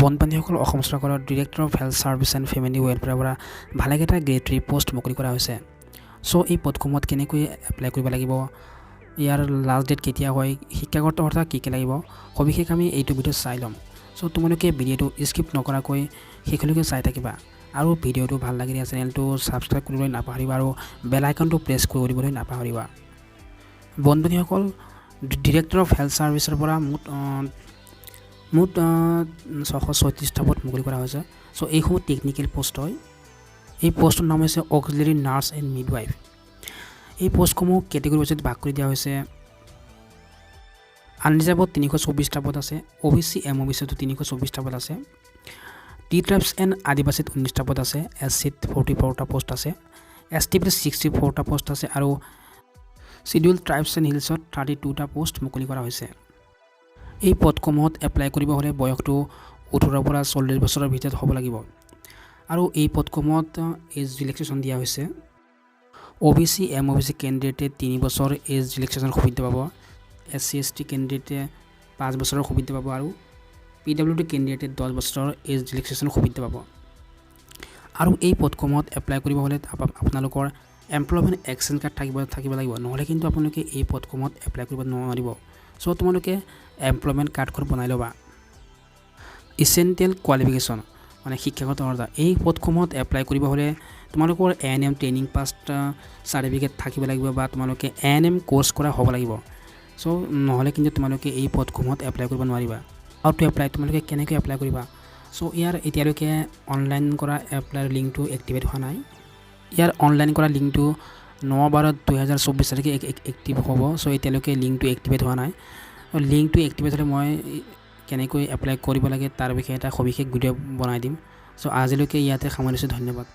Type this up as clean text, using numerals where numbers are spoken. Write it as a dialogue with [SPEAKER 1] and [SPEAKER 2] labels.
[SPEAKER 1] বনপানীসকল অসম চৰকাৰৰ director of health services and family ৱেলফেয়াৰৰ পৰা ভালেকেইটা গ্ৰেড 3 পোষ্ট মুকলি কৰা হৈছে। চ' এই পদসমূহত কেনেকৈ এপ্লাই কৰিব লাগিব, ইয়াৰ লাষ্ট ডেট কেতিয়া হয়, শিক্ষাগত অৰ্হতা কি লাগিব, সবিশেষ আমি এইটো ভিডিঅ'ত চাই ল'ম। চ' তোমালোকে ভিডিঅ'টো স্কিপ নকৰাকৈ শেষলৈকে চাই থাকিবা আৰু ভিডিঅ'টো ভাল লাগিলে চেনেলটো ছাবস্ক্ৰাইব কৰিবলৈ নাপাহৰিবা আৰু বেল আইকনটো প্ৰেছ কৰি দিবলৈ নাপাহৰিবা। বনপানীসকল ডিৰেক্টৰ অফ হেল্থ ছাৰ্ভিচৰ পৰা মুঠ 636টা পদ মুকলি কৰা হৈছে। চ' এইসমূহ টেকনিকেল পোষ্ট হয়। এই পোষ্টৰ নাম হৈছে অক্সিলাৰী নাৰ্ছ এণ্ড মিডৱাইফ। এই পোষ্টসমূহ কেটেগৰী ৱাইজত ভাগ কৰি দিয়া হৈছে। আনৰিজাৰ্ভত 324টা পদ আছে, OBC MOBCতো 324টা পদ আছে, টি ট্ৰাইবছ এণ্ড আদিবাসীত 19টা পদ আছে, SCত 44টা পোষ্ট আছে, ST 64টা পোষ্ট আছে আৰু চিডিউল ট্ৰাইবছ এণ্ড হিলছত 32টা পোষ্ট মুকলি কৰা হৈছে। এই পদসমূহত এপ্লাই কৰিব হ'লে বয়সটো 18 পৰা 40 বছৰৰ ভিতৰত হ'ব লাগিব আৰু এই পদসমূহত এজ ৰিলেক্সেশ্যন দিয়া হৈছে। OBC MOBC কেণ্ডিডেটে 3 বছৰ এজ ৰিলেক্সেশ্যনৰ সুবিধা পাব, SC ST কেণ্ডিডেটে 5 বছৰৰ সুবিধা পাব আৰু PWD কেণ্ডিডেটে 10 বছৰৰ এজ ৰিলেক্সেশ্যনৰ সুবিধা পাব। আৰু এই পদসমূহত এপ্লাই কৰিব হ'লে আপোনালোকৰ এমপ্লয়মেণ্ট এক্সচেঞ্জ কাৰ্ড থাকিব লাগিব, নহ'লে কিন্তু আপোনালোকে এই পদসমূহত এপ্লাই কৰিব নোৱাৰিব। চ' তোমালোকে এমপ্লয়মেণ্ট কাৰ্ডখন বনাই ল'বা। ইচেণ্টিয়েল কোৱালিফিকেশ্যন মানে শিক্ষাগত অৰ্হতা, এই পদসমূহত এপ্লাই কৰিব হ'লে তোমালোকৰ ANM ট্ৰেইনিং পাছ চাৰ্টিফিকেট থাকিব লাগিব বা তোমালোকে ANM কোৰ্চ কৰা হ'ব লাগিব। চ' নহ'লে কিন্তু তোমালোকে এই পদসমূহত এপ্লাই কৰিব নোৱাৰিবা। আৰু টু এপ্লাই তোমালোকে কেনেকৈ এপ্লাই কৰিবা? চ' ইয়াৰ এতিয়ালৈকে অনলাইন কৰা এপ্লাইৰ লিংকটো এক্টিভেট হোৱা নাই। ইয়াৰ অনলাইন কৰা লিংকটো 9/12/2024 তাৰিখে এক্টিভ হ'ব। চ' এতিয়ালৈকে লিংকটো এক্টিভেট হোৱা নাই। লিংকটো এক্টিভেট হ'লে মই কেনেকৈ এপ্লাই কৰিব লাগে তাৰ বিষয়ে এটা সবিশেষ ভিডিঅ' বনাই দিম। চ' আজিলৈকে ইয়াতে সামৰিছোঁ, ধন্যবাদ।